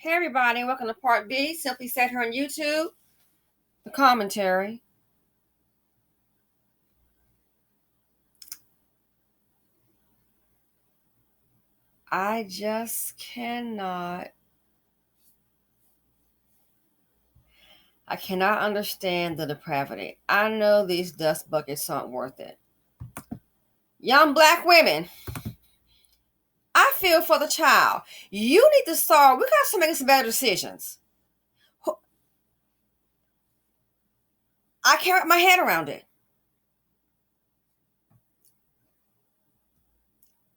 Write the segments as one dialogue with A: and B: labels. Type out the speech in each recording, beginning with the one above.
A: Hey everybody, welcome to part B. Simply Said here on YouTube. The commentary. I just cannot. I cannot understand the depravity. I know these dust buckets aren't worth it. Young black women, I feel for the child. You need to start. We got to make some better decisions. I can't wrap my head around it.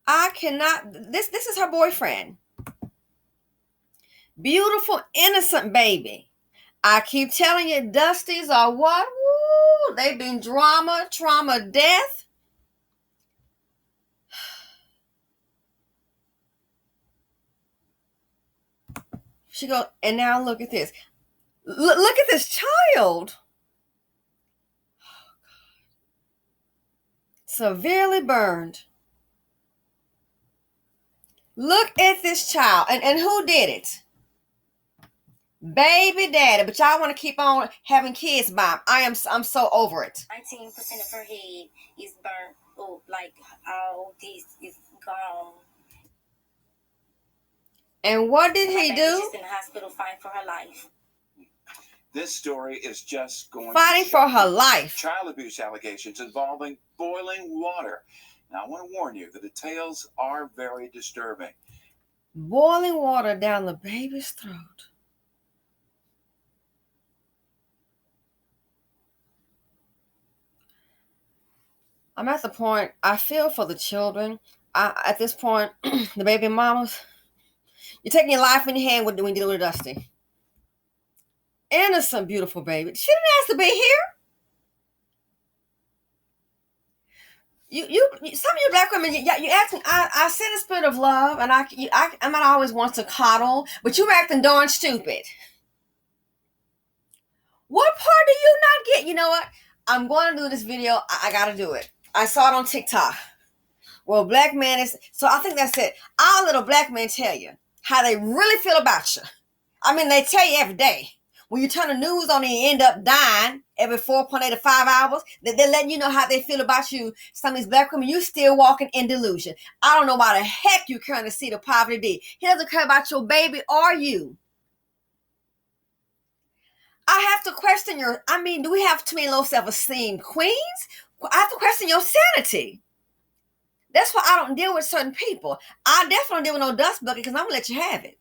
A: I cannot. This is her boyfriend. Beautiful, innocent baby. I keep telling you, Dusties are what? Woo, they've been trauma, death. She goes, and now look at this. Look at this child. Severely burned. Look at this child. And who did it? BabyDaddy. But y'all want to keep on having kids by him. I'm so over it.
B: 19% of her head is burnt up. Like all this is gone.
A: And what did he do?
B: She's in the hospital fighting for her life.
C: This story is just going
A: fighting for her life.
C: Child abuse allegations involving boiling water. Now, I want to warn you, the details are very disturbing.
A: Boiling water down the baby's throat. I'm at the point, I feel for the children. At this point, the baby mamas, you're taking your life in your hand when you deal with Dusty. Innocent, beautiful baby. She didn't ask to be here. Some of you black women, you acting. I send a spirit of love, and I'm not always want to coddle, but you're acting darn stupid. What part do you not get? You know what? I'm going to do this video. I got to do it. I saw it on TikTok. Well, black man is, so I think that's it. I'll let a black man tell you how they really feel about you. I mean, they tell you every day. When you turn the news on and you end up dying every 4.8 to 5 hours, they're letting you know how they feel about you. Some of these black women, you still walking in delusion. I don't know why the heck you care to see the poverty D. He doesn't care about your baby or you. I have to question do we have too many low self-esteem queens? I have to question your sanity. That's why I don't deal with certain people. I definitely don't deal with no dust bucket because I'm going to let you have it.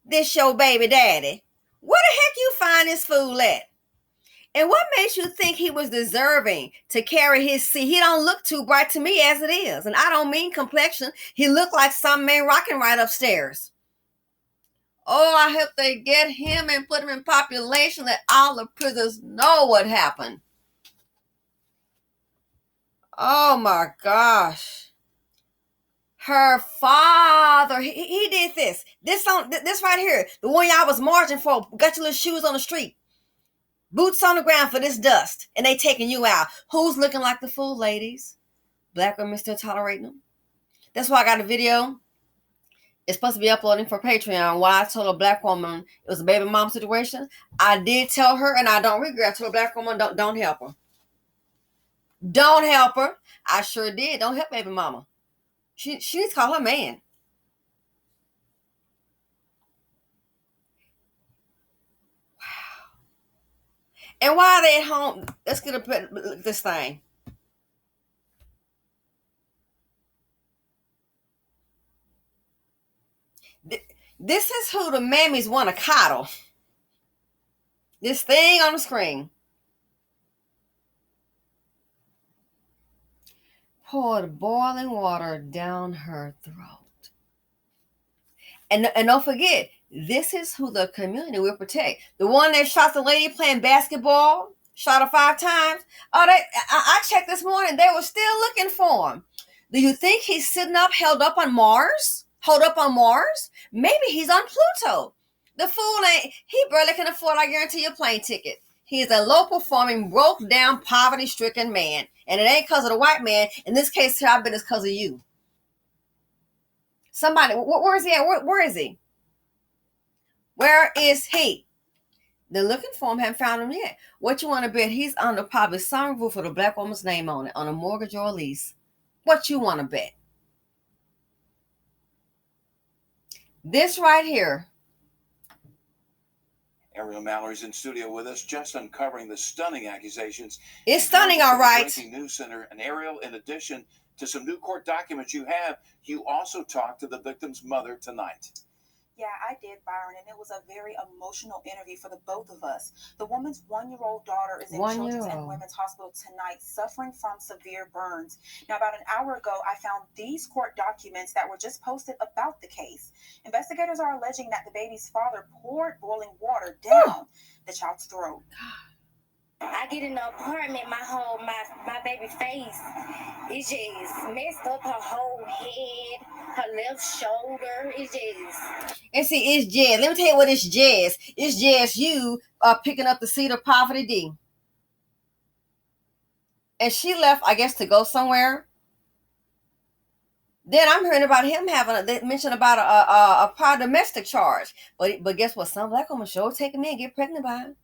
A: This your baby daddy. Where the heck you find this fool at? And what makes you think he was deserving to carry his seed? He don't look too bright to me as it is. And I don't mean complexion. He looked like some man rocking right upstairs. Oh, I hope they get him and put him in population. Let all the prisoners know what happened. Oh my gosh. Her father, he did this. This right here, the one y'all was marching for, got your little shoes on the street, boots on the ground for this dust, and they taking you out. Who's looking like the fool, ladies? Black women still tolerating them. That's why I got a video. It's supposed to be uploading for Patreon. Why I told a black woman it was a baby mom situation. I did tell her, and I don't regret. I told a black woman, don't help her. Don't help her. I sure did. Don't help baby mama. She needs to call her man. Wow. And why are they at home? Let's get this thing. This is who the mammies want to coddle. This thing on the screen. Poured boiling water down her throat. And don't forget, this is who the community will protect. The one that shot the lady playing basketball, shot her 5 times. Oh, I checked this morning. They were still looking for him. Do you think he's sitting up, held up on Mars? Hold up on Mars? Maybe he's on Pluto. The fool he barely can afford, I guarantee you, a plane ticket. He is a low-performing, broke-down, poverty-stricken man. And it ain't because of the white man. In this case, I bet it's because of you. Somebody, where is he at? Where is he? Where is he? They're looking for him, haven't found him yet. What you want to bet? He's under probably some roof with a black woman's name on it, on a mortgage or a lease. What you want to bet? This right here.
C: Ariel Mallory's in studio with us, just uncovering the stunning accusations.
A: It's stunning, all right.
C: Breaking News Center. And Ariel, in addition to some new court documents you have, you also talked to the victim's mother tonight.
D: Yeah, I did, Byron, and it was a very emotional interview for the both of us. The woman's one-year-old daughter is in Children's and Women's Hospital tonight, suffering from severe burns. Now, about an hour ago, I found these court documents that were just posted about the case. Investigators are alleging that the baby's father poured boiling water down the child's throat.
B: I get in the apartment, my baby face, it just messed up her whole head, her left shoulder. It just.
A: And see, it's Jazz. Let me tell you what it's Jazz. It's Jazz you picking up the seat of Poverty D. And she left, I guess, to go somewhere. Then I'm hearing about him they mentioned about a prior domestic charge. But guess what? Some black woman sure take him in and get pregnant by him.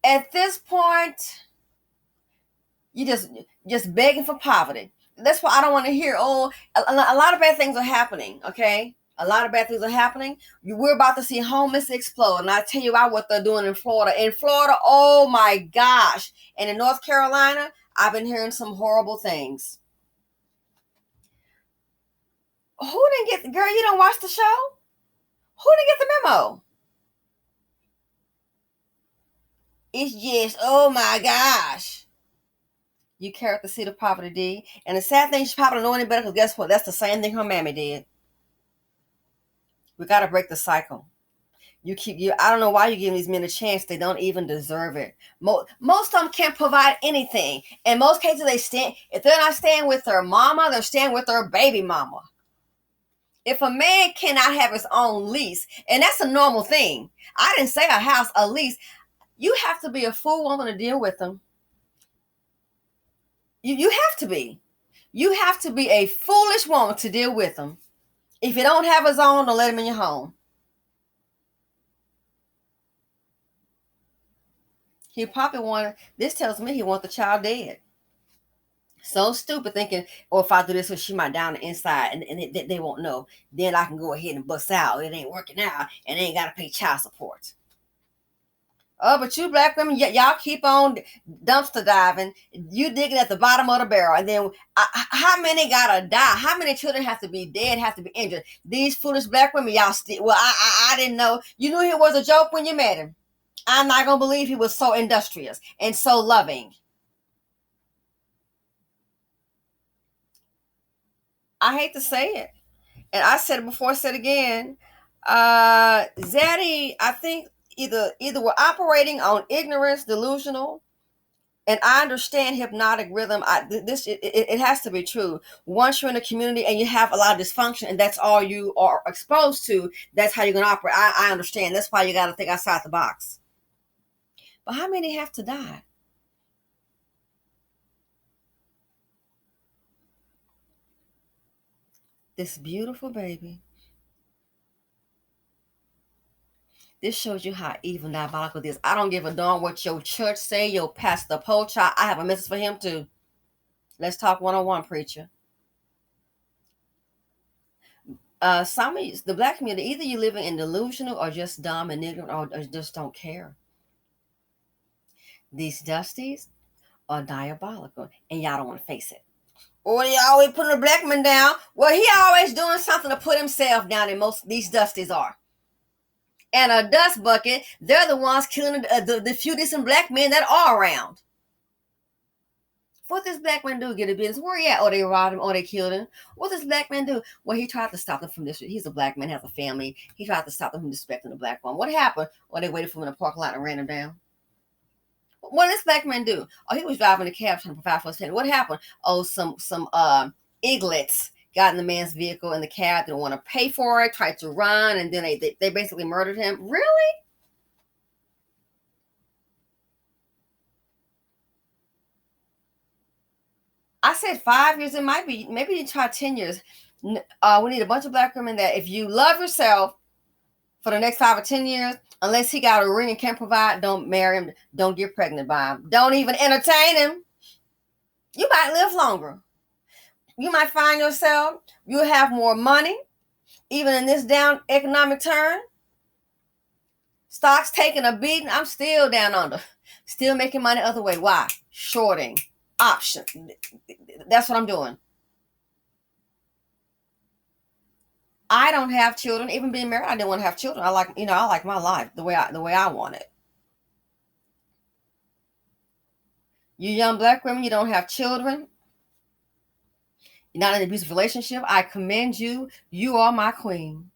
A: At this point, you just begging for poverty. That's why I don't want to hear, a lot of bad things are happening, okay? A lot of bad things are happening. We're about to see homeless explode. And I tell you what they're doing in Florida. In Florida, oh my gosh. And in North Carolina, I've been hearing some horrible things. Who didn't get, girl, you don't watch the show? Who didn't get the memo? It's just, oh my gosh. You carried the seed of Poverty D. And the sad thing, she probably don't know any better because guess what? That's the same thing her mammy did. We got to break the cycle. I don't know why you're giving these men a chance. They don't even deserve it. Most of them can't provide anything. In most cases, if they're not staying with their mama, they're staying with their baby mama. If a man cannot have his own lease, and that's a normal thing. I didn't say a house, a lease. You have to be a fool woman to deal with them. You have to be. You have to be a foolish woman to deal with them. If you don't have his own, don't let him in your home. He probably this tells me he wants the child dead. So stupid thinking, if I do this, she might down the inside and they won't know. Then I can go ahead and bust out. It ain't working out and they ain't got to pay child support. Oh, but you black women, y'all keep on dumpster diving. You digging at the bottom of the barrel. And then how many gotta die? How many children have to be dead, have to be injured? These foolish black women, y'all still, I didn't know. You knew he was a joke when you met him. I'm not going to believe he was so industrious and so loving. I hate to say it. And I said it before, I said it again. Zaddy, I think either we're operating on ignorance, delusional, and I understand hypnotic rhythm. It has to be true. Once you're in a community and you have a lot of dysfunction and that's all you are exposed to, that's how you're going to operate. I understand. That's why you got to think outside the box. But how many have to die? This beautiful baby. This shows you how evil and diabolical this is. I don't give a darn what your church say, your pastor, poach. I have a message for him too. Let's talk one-on-one, preacher. Some of you, the black community, either you're living in delusional or just dumb and ignorant or just don't care. These Dusties are diabolical, and y'all don't want to face it. Or they always putting a black man down. Well, he always doing something to put himself down, and most of these Dusties are. And a dust bucket, they're the ones killing the few decent black men that are around. What this black man do? Get a business? Where he at? Or they robbed him, or they killed him. What does black man do? Well, he tried to stop them from this. He's a black man, has a family. He tried to stop them from disrespecting the black woman. What happened? Or they waited for him in the parking lot and ran him down. What did this black man do? Oh, he was driving a cab trying to provide for his family. What happened? Oh, some eaglets got in the man's vehicle in the cab, didn't want to pay for it, tried to run, and then they basically murdered him. Really? I said 5 years. It might be, maybe they try 10 years. We need a bunch of black women that if you love yourself for the next 5 or 10 years, unless he got a ring and can't provide, don't marry him. Don't get pregnant by him. Don't even entertain him. You might live longer. You might find yourself, you'll have more money, even in this down economic turn. Stocks taking a beating. I'm still down under. Still making money other way. Why? Shorting. Option. That's what I'm doing. I don't have children. Even being married, I didn't want to have children. I like my life the way I want it. You young black women, you don't have children. You're not in an abusive relationship. I commend you. You are my queen.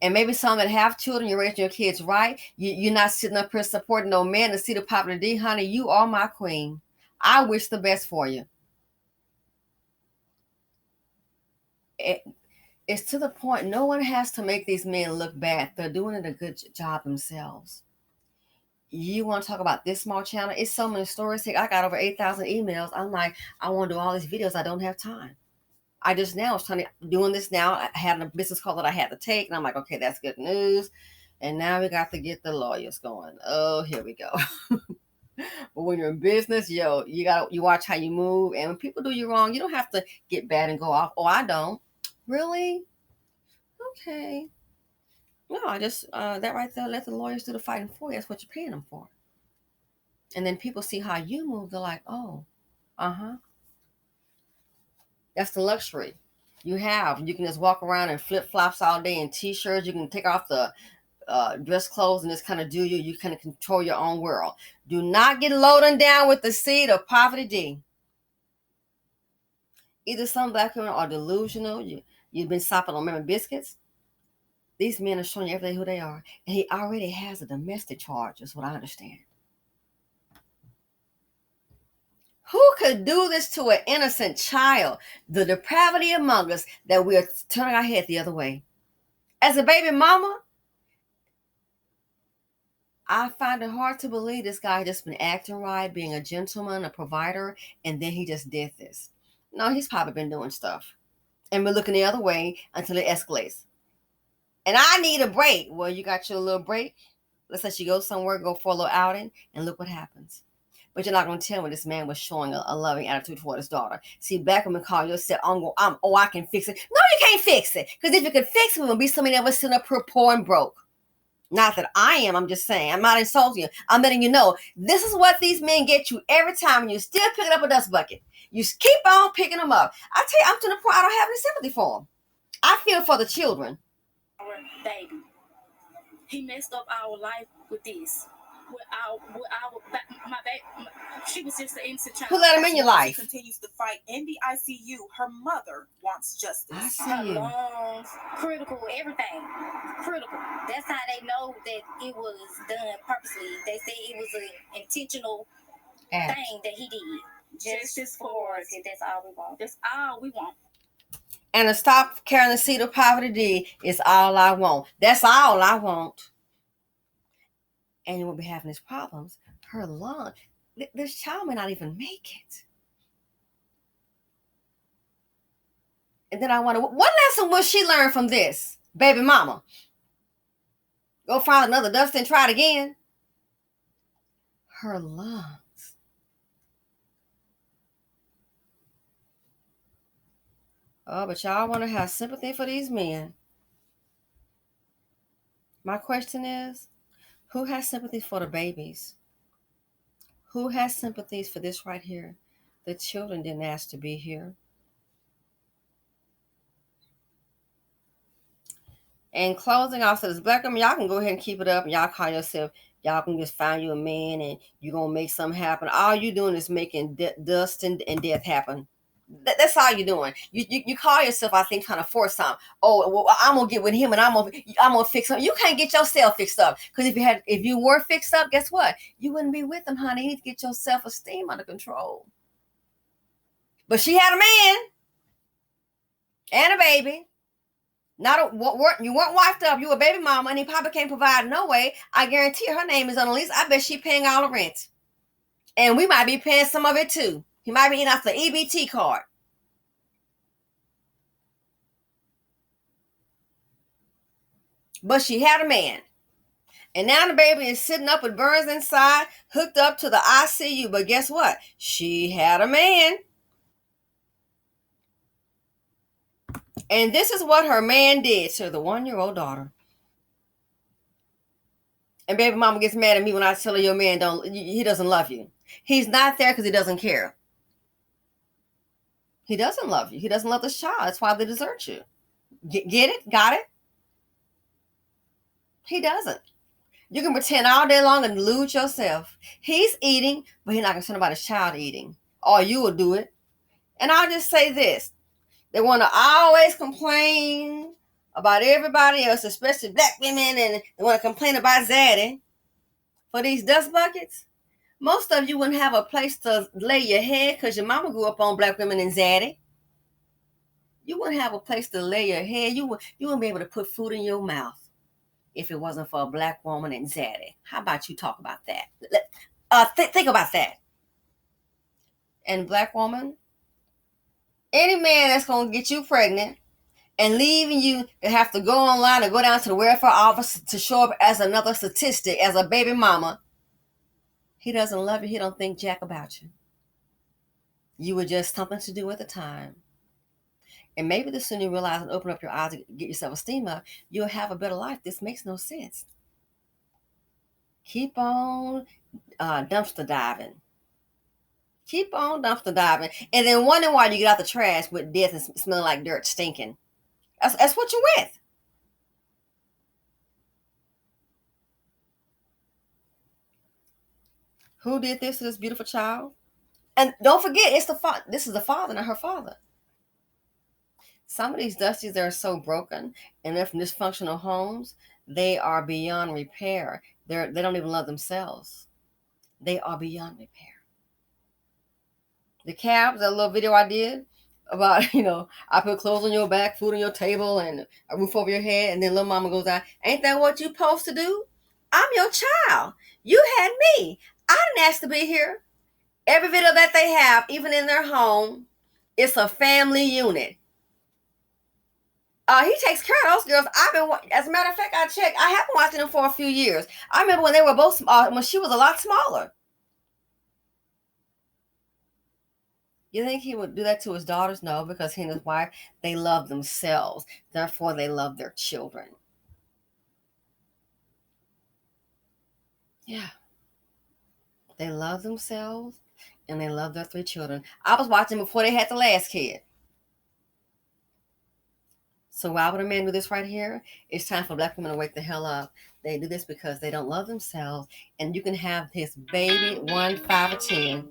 A: And maybe some that have children, you're raising your kids right. You're not sitting up here supporting no man to see the popular D, honey. You are my queen. I wish the best for you. It's to the point no one has to make these men look bad. They're doing it a good job themselves. You want to talk about this small channel? It's so many stories. I got over 8,000 emails. I'm like, I want to do all these videos. I don't have time. I just now was doing this now. I had a business call that I had to take, and I'm like, okay, that's good news. And now we got to get the lawyers going. Oh, here we go. But when you're in business, you watch how you move. And when people do you wrong, you don't have to get bad and go off. Oh, I don't. Really? Okay. No, I just that right there, let the lawyers do the fighting for you. That's what you're paying them for. And then people see how you move. They're like, oh, that's the luxury you have. You can just walk around in flip-flops all day and t-shirts. You can take off the dress clothes and just kind of do you. You kind of control your own world. Do not get loaded down with the seed of poverty D. Either some black women are delusional. You've been stopping on lemon biscuits. These men are showing you every day who they are. And he already has a domestic charge, is what I understand. Who could do this to an innocent child? The depravity among us that we're turning our head the other way. As a baby mama, I find it hard to believe this guy just been acting right, being a gentleman, a provider, and then he just did this. No, he's probably been doing stuff. And we're looking the other way until it escalates. And I need a break. Well, you got your little break. Let's say she goes somewhere, go for a little outing, and look what happens. But you're not going to tell me this man was showing a loving attitude toward his daughter. See, black women call yourself, I can fix it. No, you can't fix it. Because if you could fix it, it would be somebody that was sitting up here poor and broke. Not that I am, I'm just saying. I'm not insulting you. I'm letting you know, this is what these men get you every time, and you're still picking up a dust bucket. You keep on picking them up. I tell you, I'm to the point I don't have any sympathy for them. I feel for the children.
B: Our baby. He messed up our life with this. My baby, she was just an innocent child.
A: Who let him in your life?
D: She continues to fight in the ICU. Her mother wants justice.
A: I see
B: her
A: you.
B: lungs, critical, everything. Critical. That's how they know that it was done purposely. They say it was an intentional thing that he did. Justice for us. That's all we want. That's all we want.
A: And to stop carrying the seed of poverty D is all I want. That's all I want. And you won't be having these problems. Her lung, this child may not even make it. And then I wonder, what lesson will she learn from this, baby mama? Go find another dust and try it again. Her lungs. Oh, but y'all want to have sympathy for these men. My question is, who has sympathy for the babies? Who has sympathies for this right here? The children didn't ask to be here. And closing off, so this black woman, y'all can go ahead and keep it up. And y'all call yourself, y'all can just find you a man and you're going to make something happen. All you doing is making dust and death happen. That's all you're doing. You call yourself, I think, trying to force something. Oh, well, I'm gonna get with him and I'm gonna fix him. You can't get yourself fixed up, because if you were fixed up, guess what? You wouldn't be with him, honey. You need to get your self-esteem under control. But she had a man and a baby. You weren't wifed up. You were a baby mama, and he probably can't provide no way. I guarantee her name is on the list. I bet she paying all the rent, and we might be paying some of it too. He might be eating off the EBT card. But she had a man. And now the baby is sitting up with burns inside, hooked up to the ICU. But guess what? She had a man. And this is what her man did to the 1-year-old daughter. And baby mama gets mad at me when I tell her your man he doesn't love you. He's not there because he doesn't care. He doesn't love you. He doesn't love this child. That's why they desert you. Get it? Got it? He doesn't. You can pretend all day long and delude yourself. He's eating, but he's not concerned about his child eating. Or you will do it. And I'll just say this. They want to always complain about everybody else, especially black women, and they want to complain about Zaddy. For these dust buckets, most of you wouldn't have a place to lay your head because your mama grew up on black women and Zaddy. You wouldn't have a place to lay your head. You wouldn't be able to put food in your mouth if it wasn't for a black woman and Zaddy. How about you talk about that? Think about that. And black woman, any man that's going to get you pregnant and leaving you to have to go online and go down to the welfare office to show up as another statistic, as a baby mama, he doesn't love you. He don't think jack about you. You were just something to do at the time. And maybe the sooner you realize and open up your eyes and get your self-esteem up, you'll have a better life. This makes no sense. Keep on dumpster diving. Keep on dumpster diving. And then wondering why you get out the trash with death and smelling like dirt, stinking. That's what you're with. Who did this to this beautiful child? And don't forget, this is the father, not her father. Some of these dusties are so broken and they're from dysfunctional homes, they are beyond repair. They don't even love themselves. They are beyond repair. The cabs, that little video I did about, I put clothes on your back, food on your table, and a roof over your head, and then little mama goes out, ain't that what you supposed to do? I'm your child. You had me. I didn't ask to be here. Every video that they have, even in their home, it's a family unit. He takes care of those girls. As a matter of fact, I have been watching them for a few years. I remember when they were both when she was a lot smaller. You think he would do that to his daughters? No, because he and his wife, they love themselves. Therefore, they love their children. Yeah. They love themselves and they love their 3 children. I was watching before they had the last kid. So why would a man do this right here? It's time for black women to wake the hell up. They do this because they don't love themselves. And you can have this baby 1, 5, or 10.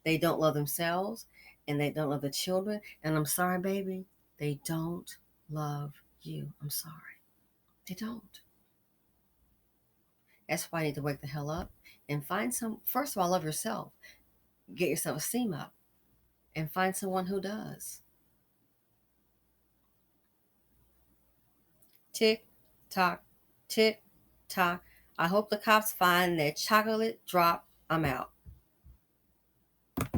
A: They don't love themselves and they don't love the children. And I'm sorry, baby, they don't love you. I'm sorry. They don't. That's why you need to wake the hell up and first of all, love yourself. Get your self-esteem up and find someone who does. Tick, tock, tick, tock. I hope the cops find that chocolate drop. I'm out.